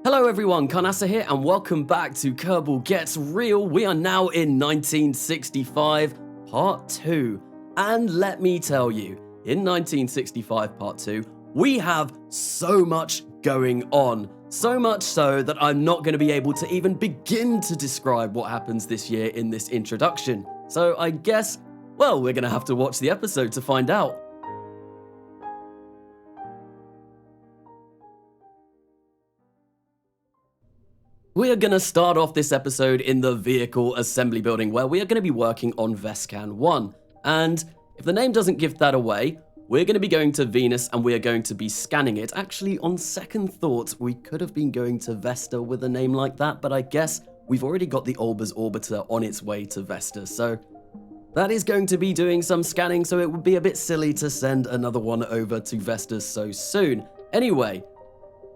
Hello everyone, Carnasa here and welcome back to Kerbal Gets Real. We are now in 1965 Part 2. And let me tell you, in 1965 Part 2, we have so much going on. So much so that I'm not going to be able to even begin to describe what happens this year in this introduction. So I guess, well, we're going to have to watch the episode to find out. We are going to start off this episode in the vehicle assembly building where we are going to be working on Vescan 1. And if the name doesn't give that away, we're going to be going to Venus and we are going to be scanning it. Actually, on second thought, we could have been going to Vesta with a name like that, but I guess we've already got the Olbers orbiter on its way to Vesta. So that is going to be doing some scanning, so it would be a bit silly to send another one over to Vesta so soon. Anyway,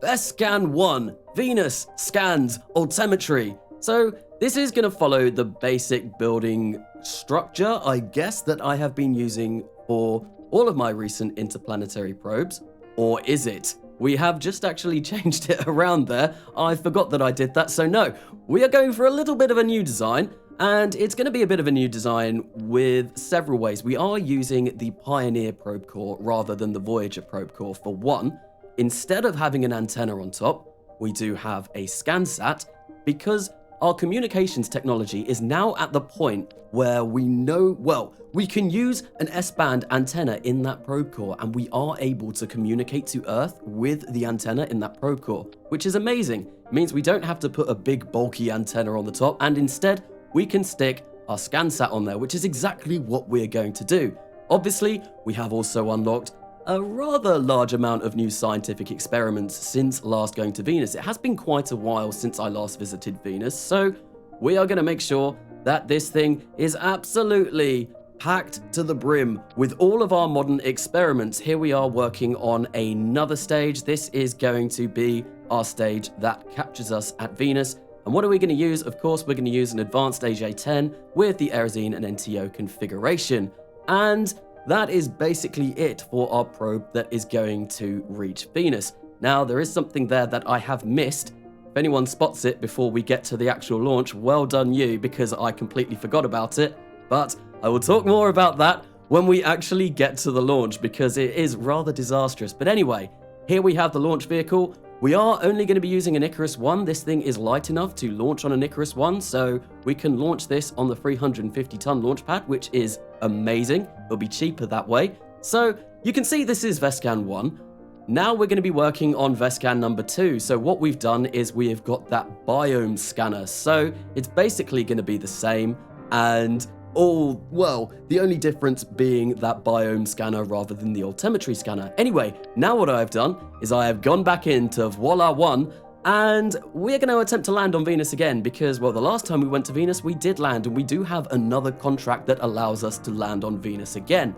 Vescan 1, Venus, scans, Ultimatery. So this is going to follow the basic building structure, I guess, that I have been using for all of my recent interplanetary probes. Or is it? We have just actually changed it around there. I forgot that I did that, so no. We are going for a little bit of a new design, and it's going to be a bit of a new design with several ways. We are using the Pioneer probe core rather than the Voyager probe core for one. Instead of having an antenna on top, we do have a ScanSat because our communications technology is now at the point where we know, well, we can use an S-band antenna in that probe core and we are able to communicate to Earth with the antenna in that probe core, which is amazing. It means we don't have to put a big bulky antenna on the top and instead we can stick our ScanSat on there, which is exactly what we're going to do. Obviously, we have also unlocked a rather large amount of new scientific experiments since last going to Venus. It has been quite a while since I last visited Venus, so we are going to make sure that this thing is absolutely packed to the brim with all of our modern experiments. Here we are working on another stage. This is going to be our stage that captures us at Venus. And what are we going to use? Of course, we're going to use an advanced AJ10 with the Aerosine and NTO configuration. And that is basically it for our probe that is going to reach Venus. Now, there is something there that I have missed. If anyone spots it before we get to the actual launch, well done you, because I completely forgot about it. But I will talk more about that when we actually get to the launch, because it is rather disastrous. But anyway, here we have the launch vehicle. We are only going to be using an Icarus 1. This thing is light enough to launch on an Icarus 1, so we can launch this on the 350-ton launch pad, which is amazing. It'll be cheaper that way. So you can see this is Vescan 1. Now we're going to be working on Vescan number 2. So what we've done is we have got that biome scanner. So it's basically going to be the same, and the only difference being that biome scanner rather than the Ultimatery scanner. Anyway, now what I've done is I have gone back into Voila 1 and we're going to attempt to land on Venus again because, well, the last time we went to Venus, we did land and we do have another contract that allows us to land on Venus again.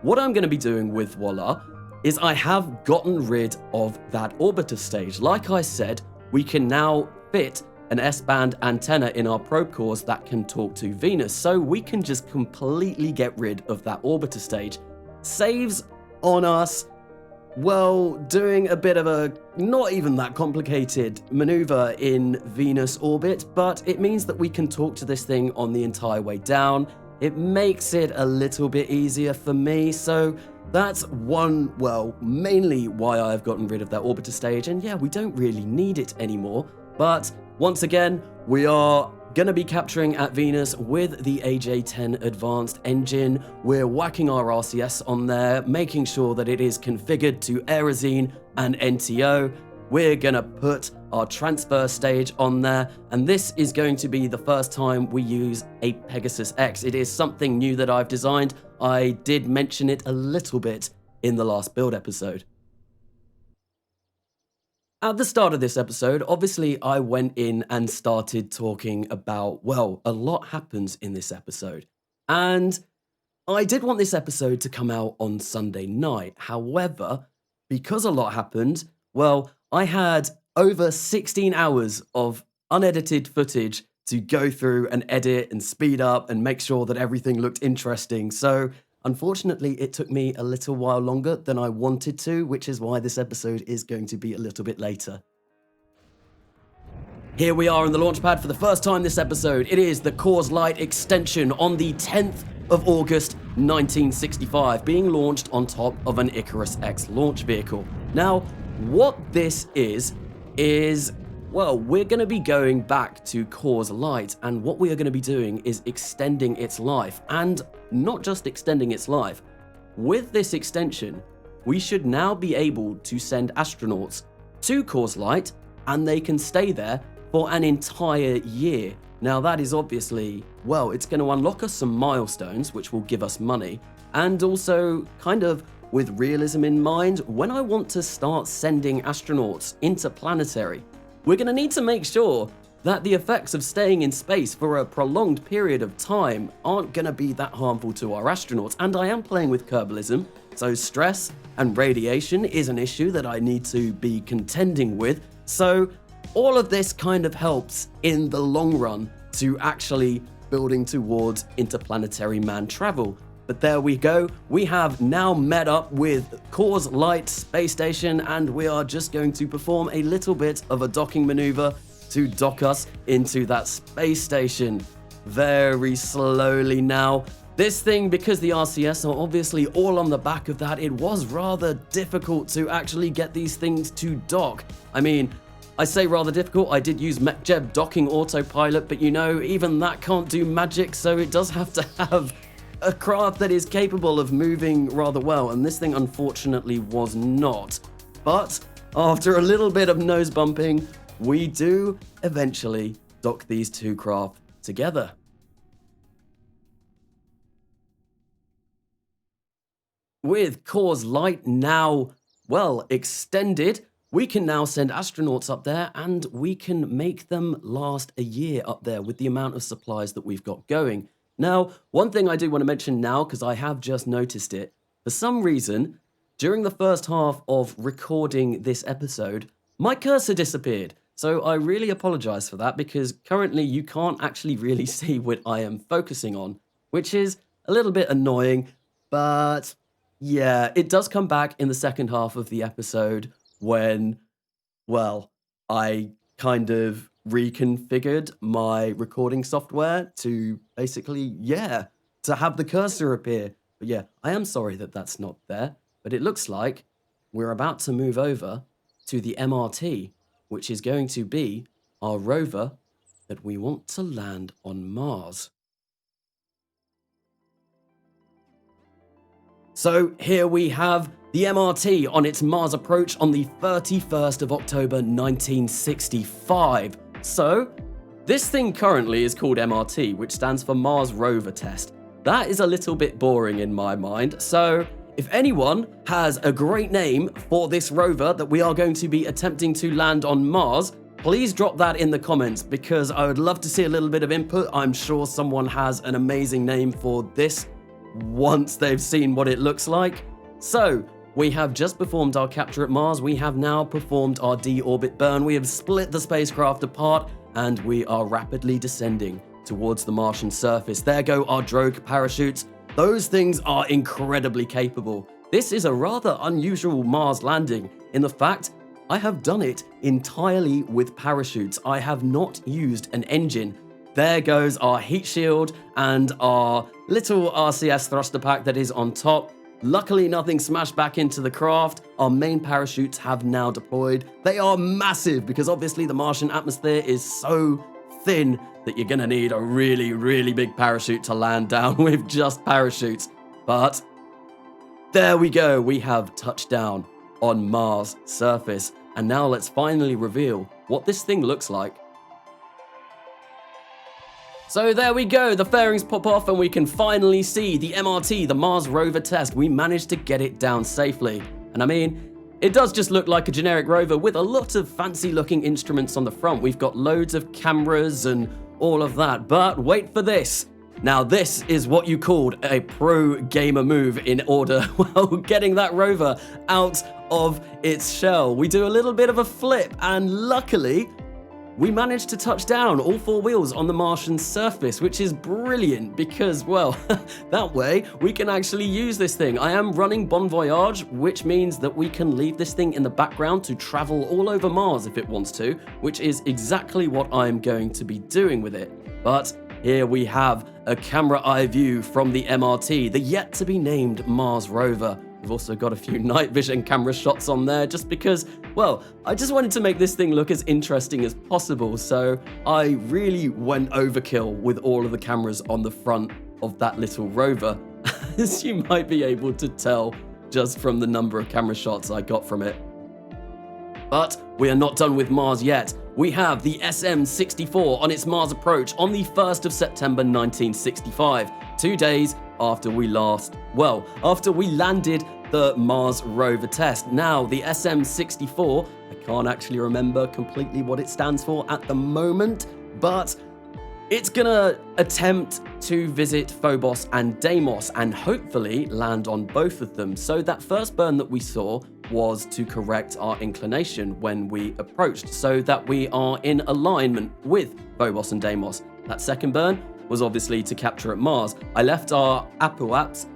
What I'm going to be doing with Voila is I have gotten rid of that orbiter stage. Like I said, we can now fit an S-band antenna in our probe cores that can talk to Venus, so we can just completely get rid of that orbiter stage. Saves on us, well, doing a bit of a not even that complicated maneuver in Venus orbit, but it means that we can talk to this thing on the entire way down. It makes it a little bit easier for me, so that's one, well, mainly why I've gotten rid of that orbiter stage, and yeah, we don't really need it anymore, but once again, we are going to be capturing at Venus with the AJ10 advanced engine. We're whacking our RCS on there, making sure that it is configured to Aerosine and NTO. We're going to put our transfer stage on there, and this is going to be the first time we use a Pegasus X. It is something new that I've designed. I did mention it a little bit in the last build episode. At the start of this episode, obviously I went in and started talking about, well, a lot happens in this episode. And I did want this episode to come out on Sunday night. However, because a lot happened, well, I had over 16 hours of unedited footage to go through and edit and speed up and make sure that everything looked interesting. So unfortunately, it took me a little while longer than I wanted to, which is why this episode is going to be a little bit later. Here we are in the launch pad for the first time this episode. It is the COORS LIGHT extension on the 10th of August 1965, being launched on top of an Icarus X launch vehicle. Now, what this is, well, we're going to be going back to COORS LIGHT, and what we are going to be doing is extending its life, and not just extending its life. With this extension, we should now be able to send astronauts to COORS LIGHT, and they can stay there for an entire year. Now that is obviously, well, it's going to unlock us some milestones, which will give us money, and also kind of with realism in mind, when I want to start sending astronauts interplanetary, we're going to need to make sure that the effects of staying in space for a prolonged period of time aren't going to be that harmful to our astronauts. And I am playing with Kerbalism, so stress and radiation is an issue that I need to be contending with. So all of this kind of helps in the long run to actually building towards interplanetary manned travel. But there we go, we have now met up with COORS LIGHT space station, and we are just going to perform a little bit of a docking maneuver to dock us into that space station. Very slowly now. This thing, because the RCS are obviously all on the back of that, it was rather difficult to actually get these things to dock. I mean, I say rather difficult, I did use MechJeb docking autopilot, but you know, even that can't do magic, so it does have to have a craft that is capable of moving rather well, and this thing unfortunately was not. But after a little bit of nose bumping, we do eventually dock these two craft together. With COORS LIGHT now, well, extended, we can now send astronauts up there, and we can make them last a year up there with the amount of supplies that we've got going. Now, one thing I do want to mention now, because I have just noticed it, for some reason, during the first half of recording this episode, my cursor disappeared. So I really apologize for that, because currently you can't actually really see what I am focusing on, which is a little bit annoying, but yeah, it does come back in the second half of the episode when, well, I kind of reconfigured my recording software to basically, to have the cursor appear. But yeah, I am sorry that that's not there, but it looks like we're about to move over to the MRT, which is going to be our rover that we want to land on Mars. So here we have the MRT on its Mars approach on the 31st of October 1965. So this thing currently is called MRT, which stands for Mars Rover Test. That is a little bit boring in my mind. So if anyone has a great name for this rover that we are going to be attempting to land on Mars, please drop that in the comments, because I would love to see a little bit of input. I'm sure someone has an amazing name for this once they've seen what it looks like. So we have just performed our capture at Mars. We have now performed our deorbit burn. We have split the spacecraft apart, and we are rapidly descending towards the Martian surface. There go our drogue parachutes. Those things are incredibly capable. This is a rather unusual Mars landing in the fact I have done it entirely with parachutes. I have not used an engine. There goes our heat shield and our little RCS thruster pack that is on top. Luckily, nothing smashed back into the craft. Our main parachutes have now deployed. They are massive because obviously the Martian atmosphere is so thin that you're gonna need a really, really big parachute to land down with just parachutes. But there we go. We have touched down on Mars' surface. And now let's finally reveal what this thing looks like. So there we go, the fairings pop off and we can finally see the MRT, the Mars Rover Test. We managed to get it down safely. And I mean, it does just look like a generic rover with a lot of fancy looking instruments on the front. We've got loads of cameras and all of that, but wait for this. Now this is what you called a pro gamer move in order, well, getting that rover out of its shell. We do a little bit of a flip and luckily, we managed to touch down all 4 wheels on the Martian surface, which is brilliant because, well, that way we can actually use this thing. I am running Bon Voyage, which means that we can leave this thing in the background to travel all over Mars if it wants to, which is exactly what I'm going to be doing with it. But here we have a camera eye view from the MRT, the yet to be named Mars rover. We've also got a few night vision camera shots on there just because, well, I just wanted to make this thing look as interesting as possible. So I really went overkill with all of the cameras on the front of that little rover, as you might be able to tell just from the number of camera shots I got from it. But we are not done with Mars yet. We have the SM-64 on its Mars approach on the 1st of September 1965, 2 days after we landed the Mars rover test. Now, the SM-64, I can't actually remember completely what it stands for at the moment, but it's gonna attempt to visit Phobos and Deimos and hopefully land on both of them. So that first burn that we saw was to correct our inclination when we approached so that we are in alignment with Phobos and Deimos. That second burn was obviously to capture at Mars. I left our apoaps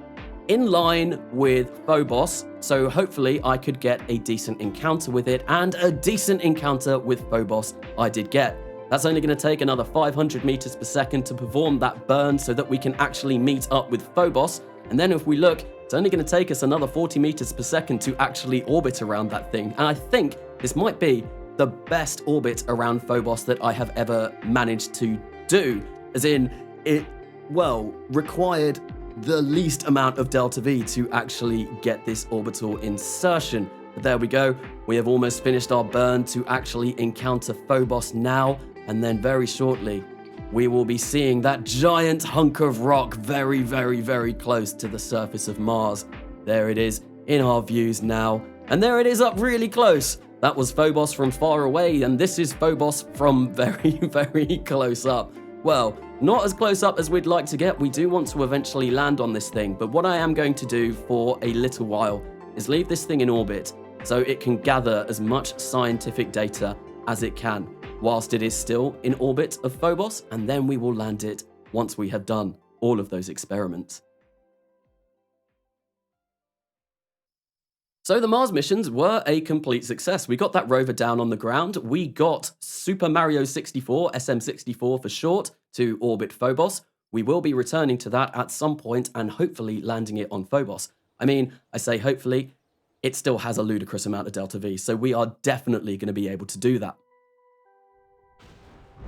in line with Phobos, so hopefully I could get a decent encounter with it, and a decent encounter with Phobos I did get. That's only going to take another 500 meters per second to perform that burn so that we can actually meet up with Phobos, and then if we look, it's only going to take us another 40 meters per second to actually orbit around that thing, and I think this might be the best orbit around Phobos that I have ever managed to do, as in it, well, required the least amount of delta V to actually get this orbital insertion. But there we go, we have almost finished our burn to actually encounter Phobos now, and then very shortly we will be seeing that giant hunk of rock very, very, very close to the surface of Mars. There it is in our views now, and there it is up really close. That was Phobos from far away, and this is Phobos from very, very close up. Well, not as close up as we'd like to get. We do want to eventually land on this thing, but what I am going to do for a little while is leave this thing in orbit so it can gather as much scientific data as it can whilst it is still in orbit of Phobos, and then we will land it once we have done all of those experiments. So the Mars missions were a complete success. We got that rover down on the ground. We got Super Mario 64, SM-64 for short, to orbit Phobos. We will be returning to that at some point and hopefully landing it on Phobos. I mean, I say hopefully, it still has a ludicrous amount of delta V, so we are definitely going to be able to do that.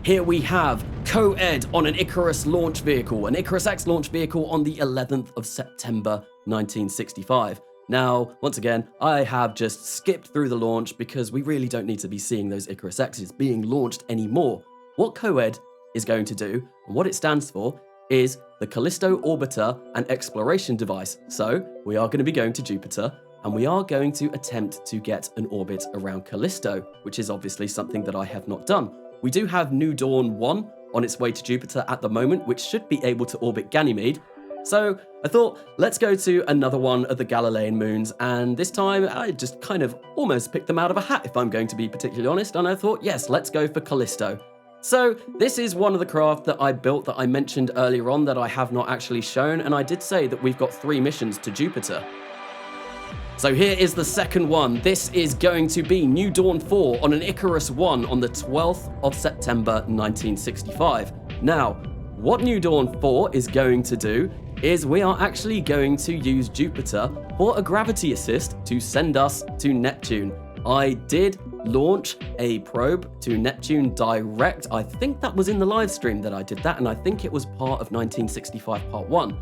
Here we have co-ed on an Icarus launch vehicle, an Icarus X launch vehicle on the 11th of September 1965. Now, once again, I have just skipped through the launch because we really don't need to be seeing those Icarus X's being launched anymore. What co-ed is going to do, and what it stands for, is the Callisto Orbiter and Exploration Device. So, we are going to be going to Jupiter, and we are going to attempt to get an orbit around Callisto, which is obviously something that I have not done. We do have New Dawn 1 on its way to Jupiter at the moment, which should be able to orbit Ganymede. So I thought, let's go to another one of the Galilean moons, and this time I just kind of almost picked them out of a hat, if I'm going to be particularly honest, and I thought, yes, let's go for Callisto. So this is one of the craft that I built that I mentioned earlier on that I have not actually shown, and I did say that we've got 3 missions to Jupiter. So here is the second one. This is going to be New Dawn 4 on an Icarus 1 on the 12th of September 1965. Now, what New Dawn 4 is going to do is we are actually going to use Jupiter for a gravity assist to send us to Neptune. I did launch a probe to Neptune direct. I think that was in the live stream that I did that, and I think it was part of 1965 Part 1.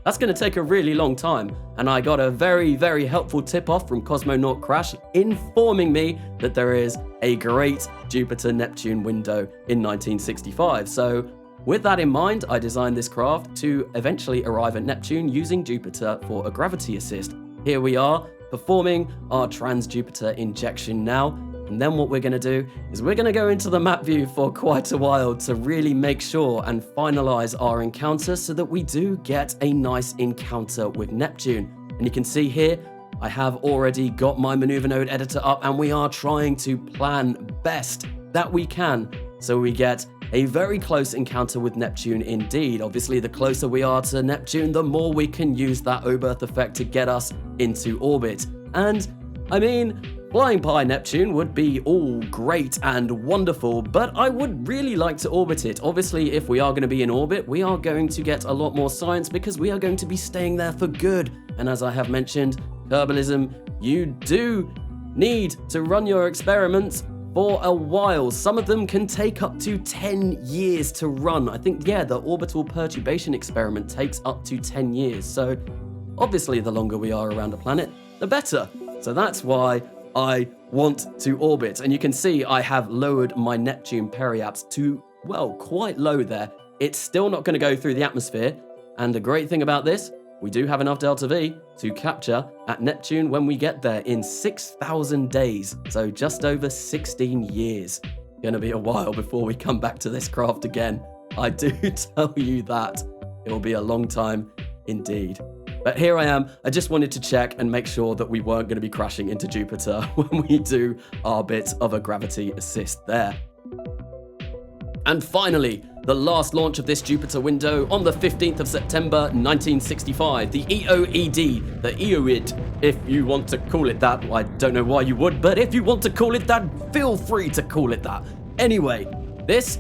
That's going to take a really long time, and I got a very, very helpful tip-off from Cosmonaut Crash informing me that there is a great Jupiter-Neptune window in 1965. So with that in mind, I designed this craft to eventually arrive at Neptune using Jupiter for a gravity assist. Here we are, performing our trans-Jupiter injection now, and then what we're going to do is we're going to go into the map view for quite a while to really make sure and finalize our encounter so that we do get a nice encounter with Neptune. And you can see here, I have already got my maneuver node editor up, and we are trying to plan best that we can So we get a very close encounter with Neptune indeed. Obviously, the closer we are to Neptune, the more we can use that O-berth effect to get us into orbit. And, I mean, flying by Neptune would be all great and wonderful, but I would really like to orbit it. Obviously, if we are going to be in orbit, we are going to get a lot more science because we are going to be staying there for good. And as I have mentioned, Kerbalism, you do need to run your experiments for a while. Some of them can take up to 10 years to run. I think, yeah, the orbital perturbation experiment takes up to 10 years. So obviously, the longer we are around a planet, the better. So that's why I want to orbit. And you can see I have lowered my Neptune periaps to, well, quite low there. It's still not going to go through the atmosphere. And the great thing about this, we do have enough delta V to capture at Neptune when we get there in 6,000 days. So just over 16 years. Gonna be a while before we come back to this craft again. I do tell you that. It will be a long time indeed. But here I am. I just wanted to check and make sure that we weren't going to be crashing into Jupiter when we do our bit of a gravity assist there. And finally, the last launch of this Jupiter window on the 15th of September 1965, the EOED, the Eurid, if you want to call it that. I don't know why you would, but if you want to call it that, feel free to call it that. Anyway, this,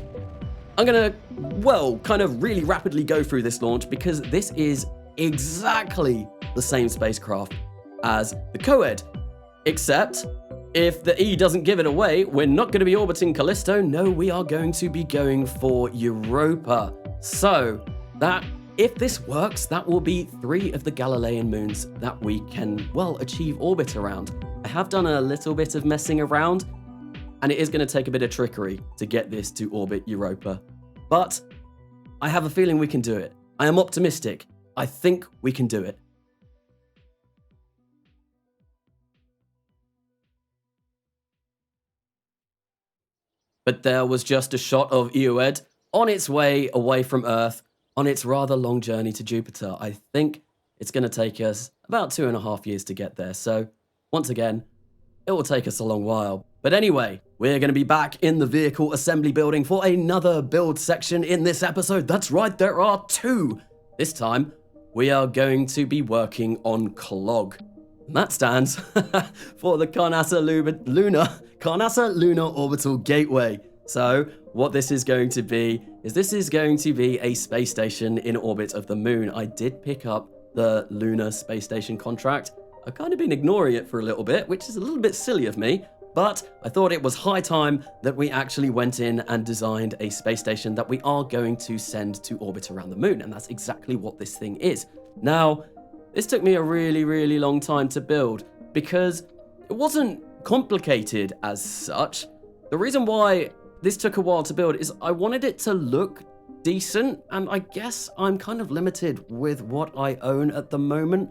I'm gonna, well, kind of really rapidly go through this launch because this is exactly the same spacecraft as the COORS, except if the E doesn't give it away, we're not going to be orbiting Callisto. No, we are going to be going for Europa. So that, if this works, that will be 3 of the Galilean moons that we can, well, achieve orbit around. I have done a little bit of messing around, and it is going to take a bit of trickery to get this to orbit Europa. But I have a feeling we can do it. I am optimistic. I think we can do it. But there was just a shot of Eurid on its way away from Earth on its rather long journey to Jupiter. I think it's going to take us about 2.5 years to get there. So once again, it will take us a long while. But anyway, we're going to be back in the vehicle assembly building for another build section in this episode. That's right, there are 2. This time, we are going to be working on CLOG. And that stands for the Carnasa Lunar Orbital Gateway. So what this is going to be is this is going to be a space station in orbit of the moon. I did pick up the Lunar space station contract. I've kind of been ignoring it for a little bit, which is a little bit silly of me, but I thought it was high time that we actually went in and designed a space station that we are going to send to orbit around the moon, and that's exactly what this thing is. Now, this took me a really, really long time to build because it wasn't complicated as such. The reason why this took a while to build is I wanted it to look decent, and I guess I'm kind of limited with what I own at the moment.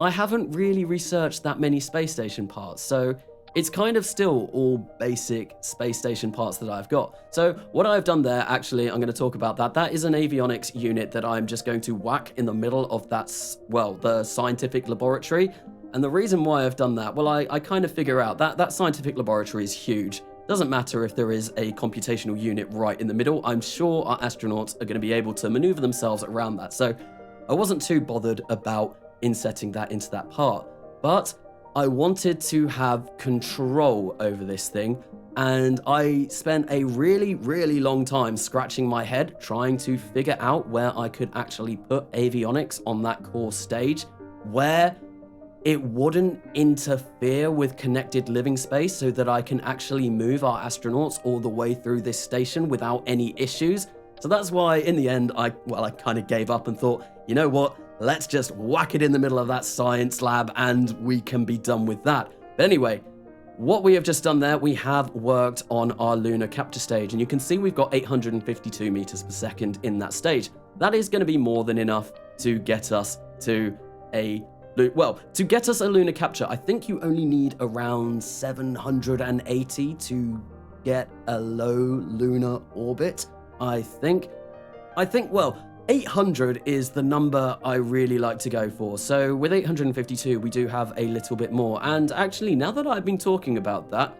I haven't really researched that many space station parts, so it's kind of still all basic space station parts that I've got. So what I've done there, actually, I'm going to talk about that. That is an avionics unit that I'm just going to whack in the middle of that, well, the scientific laboratory. And the reason why I've done that, well, I kind of figure out that that scientific laboratory is huge. Doesn't matter if there is a computational unit right in the middle. I'm sure our astronauts are going to be able to maneuver themselves around that. So I wasn't too bothered about insetting that into that part. But I wanted to have control over this thing, and I spent a really, really long time scratching my head trying to figure out where I could actually put avionics on that core stage, where it wouldn't interfere with connected living space so that I can actually move our astronauts all the way through this station without any issues. So that's why in the end, I kind of gave up and thought, you know what? Let's just whack it in the middle of that science lab and we can be done with that. But anyway, what we have just done there, we have worked on our lunar capture stage, and you can see we've got 852 meters per second in that stage. That is going to be more than enough to get us to a lunar capture. I think you only need around 780 to get a low lunar orbit. I think, well, 800 is the number I really like to go for. So with 852, we do have a little bit more. And actually, now that I've been talking about that,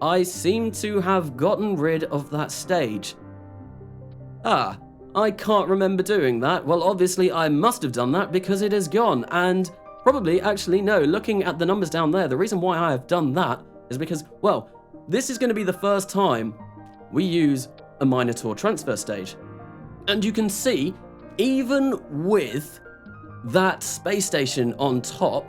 I seem to have gotten rid of that stage. Ah, I can't remember doing that. Well, obviously I must have done that because it is gone, and probably, actually, no, looking at the numbers down there, the reason why I have done that is because, well, this is going to be the first time we use a Minotaur transfer stage. And you can see, even with that space station on top,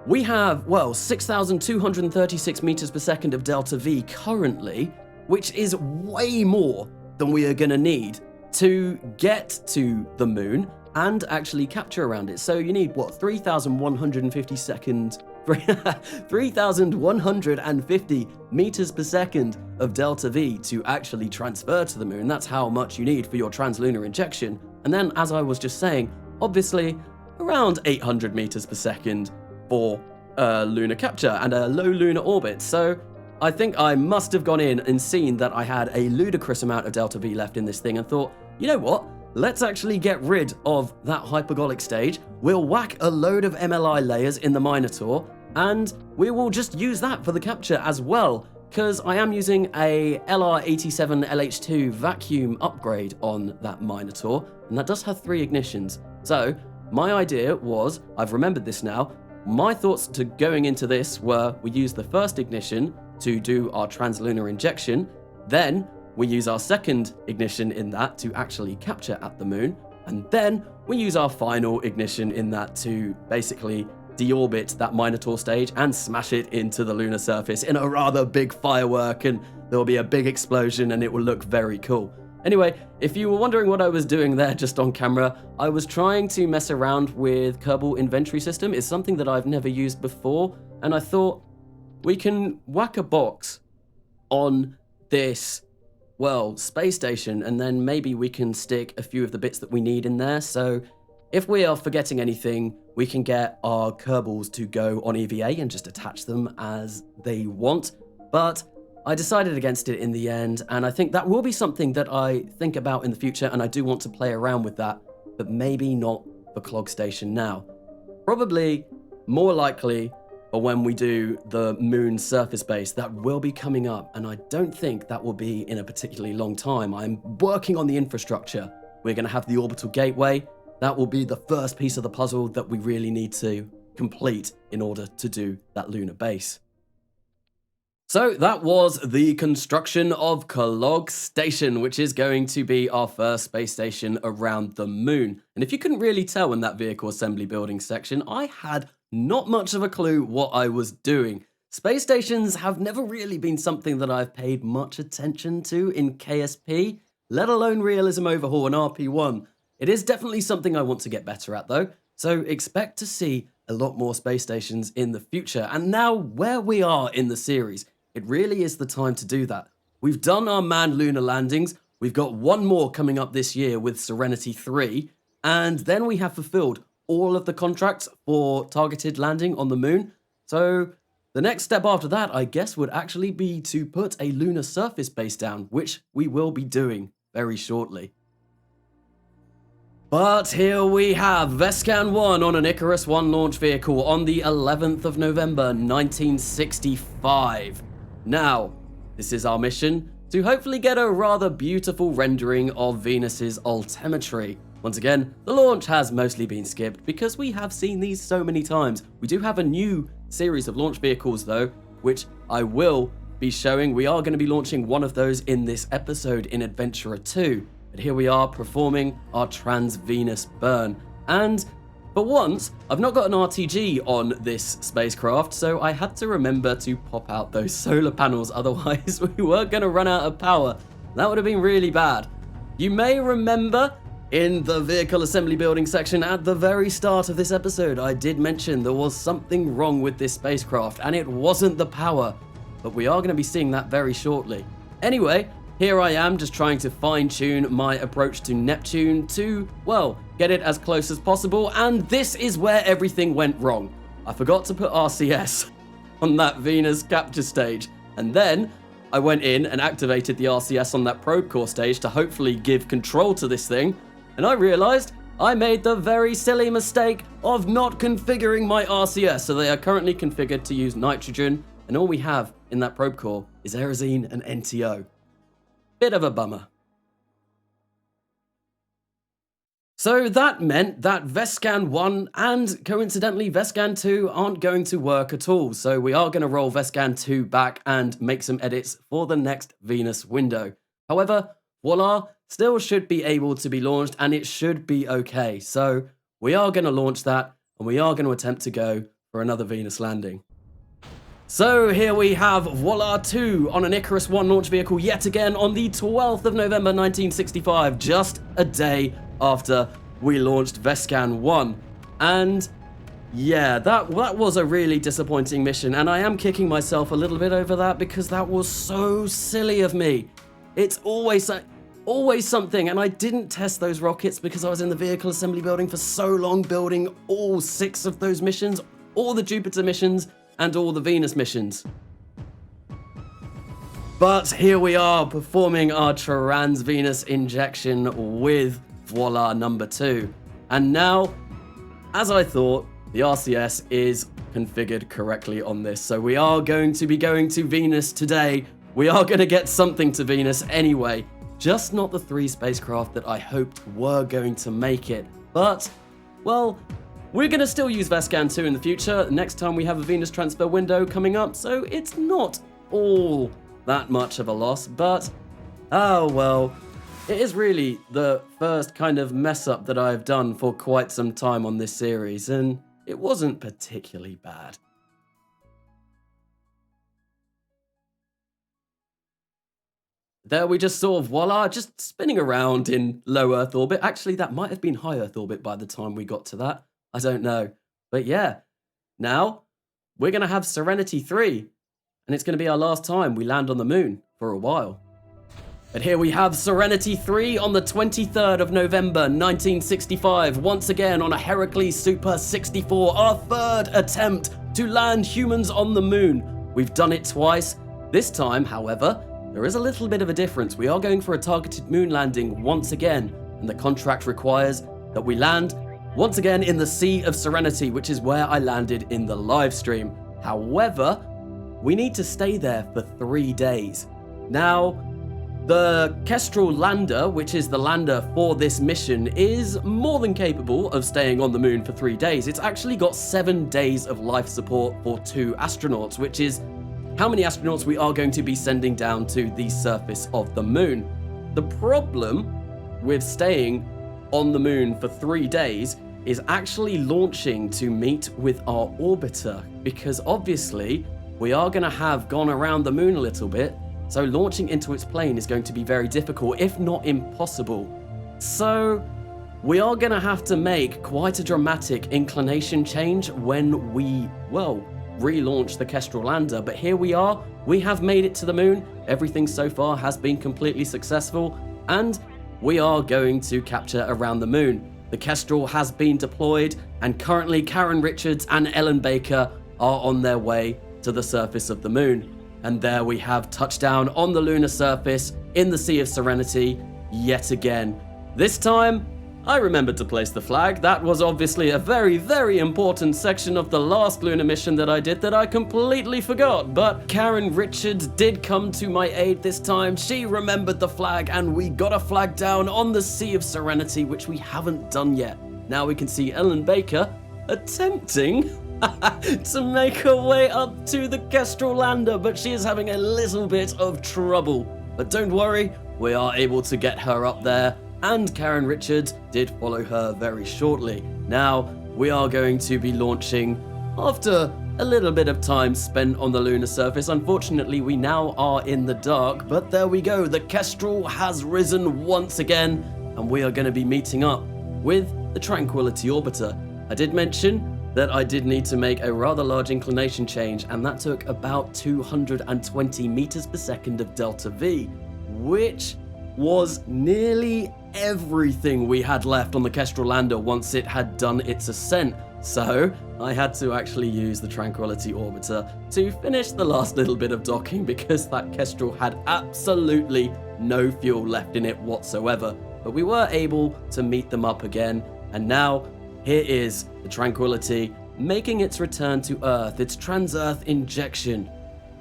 we have, well, 6,236 meters per second of delta V currently, which is way more than we are going to need to get to the moon and actually capture around it. So you need, what, 3,150 meters per second of delta V to actually transfer to the moon. That's how much you need for your translunar injection. And then, as I was just saying, obviously around 800 meters per second for lunar capture and a low lunar orbit. So I think I must have gone in and seen that I had a ludicrous amount of delta V left in this thing and thought, you know what? Let's actually get rid of that hypergolic stage. We'll whack a load of MLI layers in the Minotaur, and we will just use that for the capture as well, because I am using a LR87 LH2 vacuum upgrade on that Minotaur, and that does have 3 ignitions. So my idea was, I've remembered this now, my thoughts to going into this were we use the first ignition to do our translunar injection, then we use our second ignition in that to actually capture at the moon, and then we use our final ignition in that to basically deorbit that Minotaur stage and smash it into the lunar surface in a rather big firework, and there will be a big explosion and it will look very cool. Anyway, if you were wondering what I was doing there just on camera, I was trying to mess around with Kerbal inventory system. It's something that I've never used before, and I thought we can whack a box on this, well, space station, and then maybe we can stick a few of the bits that we need in there. So if we are forgetting anything, we can get our Kerbals to go on EVA and just attach them as they want. But I decided against it in the end, and I think that will be something that I think about in the future, and I do want to play around with that, but maybe not the clog station now. Probably more likely for when we do the moon surface base. That will be coming up, and I don't think that will be in a particularly long time. I'm working on the infrastructure. We're going to have the orbital gateway. That will be the first piece of the puzzle that we really need to complete in order to do that lunar base. So that was the construction of Clog Station, which is going to be our first space station around the moon. And if you couldn't really tell in that vehicle assembly building section, I had not much of a clue what I was doing. Space stations have never really been something that I've paid much attention to in KSP, let alone Realism Overhaul and RP1. It is definitely something I want to get better at though, so expect to see a lot more space stations in the future. And now where we are in the series, it really is the time to do that. We've done our manned lunar landings, we've got one more coming up this year with Serenity III, and then we have fulfilled all of the contracts for targeted landing on the moon. So the next step after that, I guess, would actually be to put a lunar surface base down, which we will be doing very shortly. But here we have Vesican 1 on an Icarus 1 launch vehicle on the 11th of November 1965. Now, this is our mission to hopefully get a rather beautiful rendering of Venus's Ultimatery. Once again, the launch has mostly been skipped because we have seen these so many times. We do have a new series of launch vehicles though, which I will be showing. We are going to be launching one of those in this episode in Adventurer 2. But here we are performing our Trans-Venus burn. And for once, I've not got an RTG on this spacecraft, so I had to remember to pop out those solar panels, otherwise we were going to run out of power. That would have been really bad. You may remember in the vehicle assembly building section at the very start of this episode, I did mention there was something wrong with this spacecraft, and it wasn't the power. But we are going to be seeing that very shortly. Anyway, here I am just trying to fine-tune my approach to Neptune to, well, get it as close as possible, and this is where everything went wrong. I forgot to put RCS on that Venus capture stage, and then I went in and activated the RCS on that probe core stage to hopefully give control to this thing, and I realized I made the very silly mistake of not configuring my RCS, so they are currently configured to use nitrogen and all we have in that probe core is Aerosine and NTO. Bit of a bummer. So that meant that Vespscan 1 and coincidentally Vespscan 2 aren't going to work at all. So we are going to roll Vespscan 2 back and make some edits for the next Venus window. However, voila, still should be able to be launched and it should be okay. So we are going to launch that and we are going to attempt to go for another Venus landing. So here we have Voila 2 on an Icarus 1 launch vehicle yet again on the 12th of November 1965, just a day after we launched Vespscan 1. And yeah, that was a really disappointing mission, and I am kicking myself a little bit over that because that was so silly of me. It's always something, and I didn't test those rockets because I was in the vehicle assembly building for so long, building all 6 of those missions, all the Jupiter missions, and all the Venus missions. But here we are performing our trans-Venus injection with Voila number 2. And now, as I thought, the RCS is configured correctly on this. So we are going to be going to Venus today. We are going to get something to Venus anyway. Just not the 3 spacecraft that I hoped were going to make it. But, well, we're going to still use Vespscan 2 in the future, next time we have a Venus transfer window coming up, so it's not all that much of a loss, but, oh well, it is really the first kind of mess up that I've done for quite some time on this series, and it wasn't particularly bad. There we just saw Voila, just spinning around in low Earth orbit. Actually, that might have been high Earth orbit by the time we got to that. I don't know. But yeah, now we're going to have Serenity 3, and it's going to be our last time we land on the moon for a while. But here we have Serenity 3 on the 23rd of November 1965, once again on a Heracles Super 64, our 3rd attempt to land humans on the moon. We've done it twice. This time, however, there is a little bit of a difference. We are going for a targeted moon landing once again, and the contract requires that we land once again in the Sea of Serenity, which is where I landed in the live stream. However, we need to stay there for 3 days. Now, the Kestrel lander, which is the lander for this mission, is more than capable of staying on the moon for 3 days. It's actually got 7 days of life support for 2 astronauts, which is how many astronauts we are going to be sending down to the surface of the moon. The problem with staying on the moon for 3 days is actually launching to meet with our orbiter, because obviously we are going to have gone around the moon a little bit, so launching into its plane is going to be very difficult, if not impossible. So we are going to have to make quite a dramatic inclination change when we, well, relaunch the Kestrel lander. But here we are, we have made it to the moon, everything so far has been completely successful, and we are going to capture around the moon. The Kestrel has been deployed, and currently Karen Richards and Ellen Baker are on their way to the surface of the moon. And there we have touchdown on the lunar surface in the Sea of Serenity yet again. This time, I remembered to place the flag. That was obviously a very, very important section of the last lunar mission that I did that I completely forgot. But Karen Richards did come to my aid this time. She remembered the flag, and we got a flag down on the Sea of Serenity, which we haven't done yet. Now we can see Ellen Baker attempting to make her way up to the Kestrel lander, but she is having a little bit of trouble. But don't worry, we are able to get her up there, and Karen Richards did follow her very shortly. Now, we are going to be launching after a little bit of time spent on the lunar surface. Unfortunately, we now are in the dark, but there we go. The Kestrel has risen once again, and we are going to be meeting up with the Tranquility Orbiter. I did mention that I did need to make a rather large inclination change, and that took about 220 meters per second of delta V, which was nearly everything we had left on the Kestrel lander once it had done its ascent. So I had to actually use the Tranquility Orbiter to finish the last little bit of docking, because that Kestrel had absolutely no fuel left in it whatsoever. But we were able to meet them up again, and now here is the Tranquility making its return to Earth, its trans-Earth injection.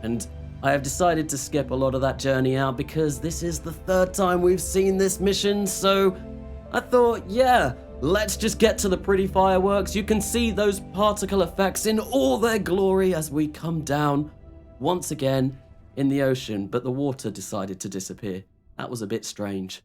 And I have decided to skip a lot of that journey out because this is the third time we've seen this mission, so I thought, yeah, let's just get to the pretty fireworks. You can see those particle effects in all their glory as we come down once again in the ocean, but the water decided to disappear. That was a bit strange.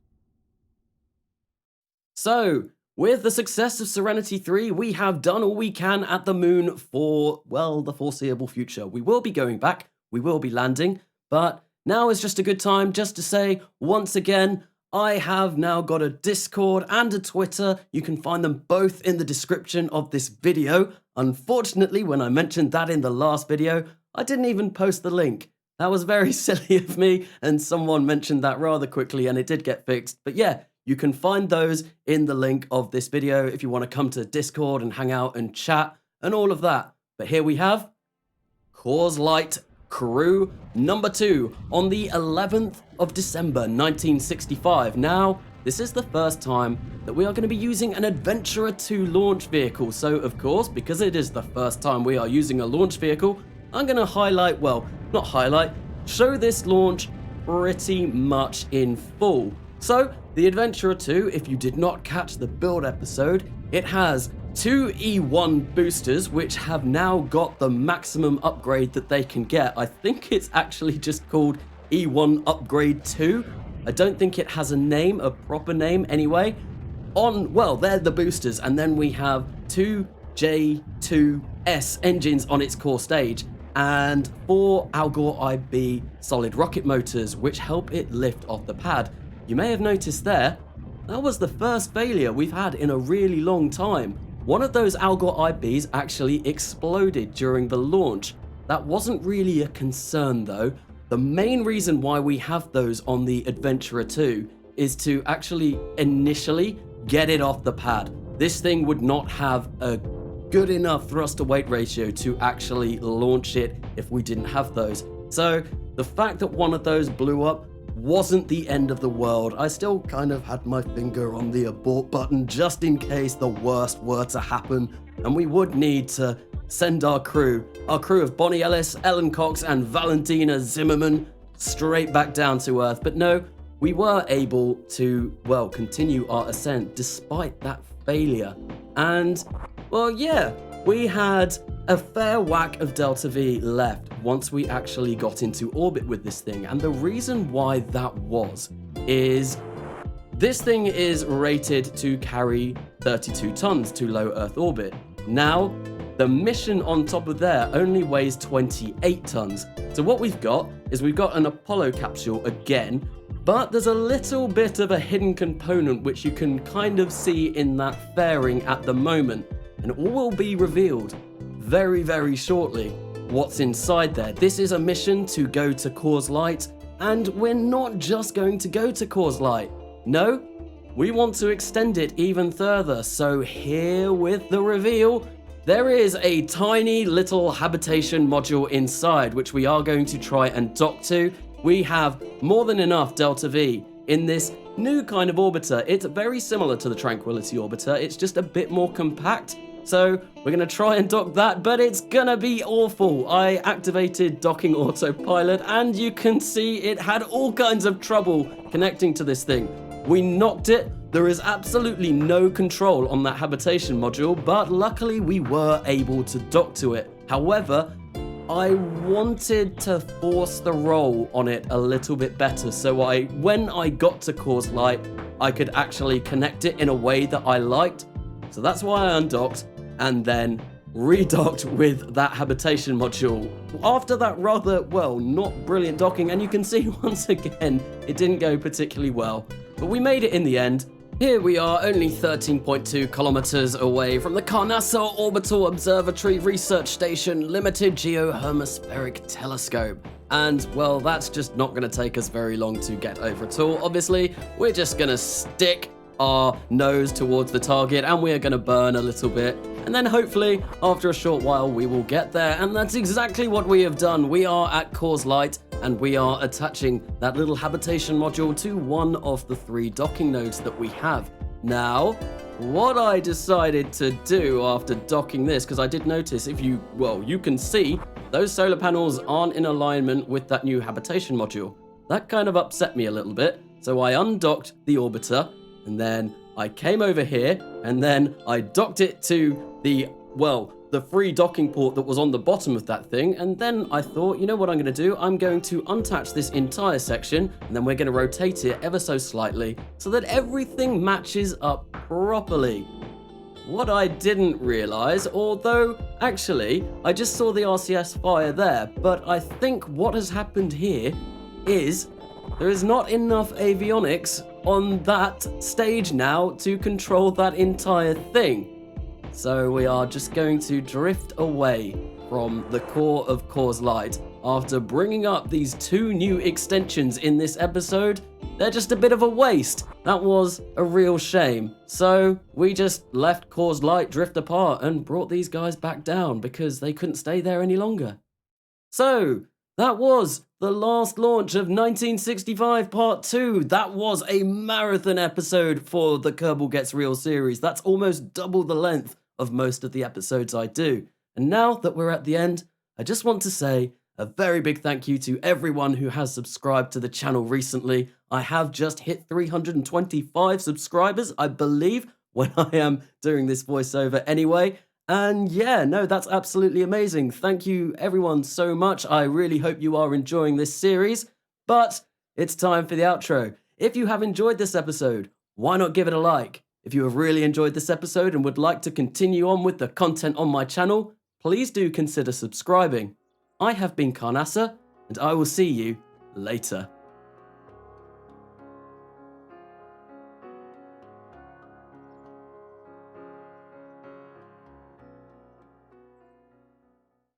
So, with the success of Serenity 3, we have done all we can at the moon for, well, the foreseeable future. We will be going back, we will be landing, but now is just a good time just to say, once again, I have now got a Discord and a Twitter. You can find them both in the description of this video. Unfortunately, when I mentioned that in the last video, I didn't even post the link. That was very silly of me, and someone mentioned that rather quickly, and it did get fixed. But yeah, you can find those in the link of this video if you want to come to Discord and hang out and chat and all of that. But here we have COORS LIGHT Crew number 2 on the 11th of December 1965. Now, this is the first time that we are going to be using an Adventurer 2 launch vehicle. So, of course, because it is the first time we are using a launch vehicle, I'm going to highlight, well, not highlight, show this launch pretty much in full. So, the Adventurer 2, if you did not catch the build episode, it has 2 E1 boosters, which have now got the maximum upgrade that they can get. I think it's actually just called E1 Upgrade 2. I don't think it has a name, a proper name anyway. Well, they're the boosters, and then we have 2 J2S engines on its core stage, and 4 Al Gore IB solid rocket motors, which help it lift off the pad. You may have noticed there, that was the first failure we've had in a really long time. One of those Al Gore IBs actually exploded during the launch. That wasn't really a concern though. The main reason why we have those on the Adventurer 2 is to actually initially get it off the pad. This thing would not have a good enough thrust to weight ratio to actually launch it if we didn't have those. So the fact that one of those blew up wasn't the end of the world. I still kind of had my finger on the abort button just in case the worst were to happen, and we would need to send our crew of Bonnie Ellis, Ellen Cox, and Valentina Zimmerman straight back down to Earth. But no, we were able to, well, continue our ascent despite that failure. And, well, yeah, we had a fair whack of Delta V left once we actually got into orbit with this thing. And the reason why that is this thing is rated to carry 32 tons to low Earth orbit. Now, the mission on top of there only weighs 28 tons. So what we've got is we've got an Apollo capsule again, but there's a little bit of a hidden component which you can kind of see in that fairing at the moment. And all will be revealed very, very shortly what's inside there. This is a mission to go to COORS LIGHT, and we're not just going to go to COORS LIGHT. No, we want to extend it even further. So here with the reveal, there is a tiny little habitation module inside, which we are going to try and dock to. We have more than enough Delta V in this new kind of orbiter. It's very similar to the Tranquility orbiter. It's just a bit more compact. So we're going to try and dock that, but it's going to be awful. I activated docking autopilot, and you can see it had all kinds of trouble connecting to this thing. We knocked it. There is absolutely no control on that habitation module, but luckily we were able to dock to it. However, I wanted to force the roll on it a little bit better, so when I got to COORS LIGHT, I could actually connect it in a way that I liked. So that's why I undocked and then redocked with that habitation module. After that rather, well, not brilliant docking, and you can see once again, it didn't go particularly well, but we made it in the end. Here we are, only 13.2 kilometers away from the Carnasa Orbital Observatory Research Station Limited Geohemispheric Telescope. And, well, that's just not going to take us very long to get over at all. Obviously, we're just going to stick our nose towards the target, and we are going to burn a little bit, and then hopefully after a short while we will get there. And that's exactly what we have done. We are at COORS LIGHT, and we are attaching that little habitation module to one of the 3 docking nodes that we have. Now, what I decided to do after docking this, because I did notice, you can see those solar panels aren't in alignment with that new habitation module. That kind of upset me a little bit, so I undocked the orbiter, and then I came over here, and then I docked it to the free docking port that was on the bottom of that thing, and then I thought, you know what I'm going to do? I'm going to unattach this entire section, and then we're going to rotate it ever so slightly so that everything matches up properly. What I didn't realize, although actually I just saw the RCS fire there, but I think what has happened here is there is not enough avionics on that stage now to control that entire thing. So we are just going to drift away from the core of COORS LIGHT. After bringing up these 2 new extensions in this episode, they're just a bit of a waste. That was a real shame. So we just left COORS LIGHT drift apart and brought these guys back down because they couldn't stay there any longer. So that was the last launch of 1965 Part 2. That was a marathon episode for the Kerbal Gets Real series. That's almost double the length of most of the episodes I do. And now that we're at the end, I just want to say a very big thank you to everyone who has subscribed to the channel recently. I have just hit 325 subscribers, I believe, when I am doing this voiceover anyway. And yeah, no, that's absolutely amazing. Thank you everyone so much. I really hope you are enjoying this series, but it's time for the outro. If you have enjoyed this episode, why not give it a like? If you have really enjoyed this episode and would like to continue on with the content on my channel, please do consider subscribing. I have been Carnasa, and I will see you later.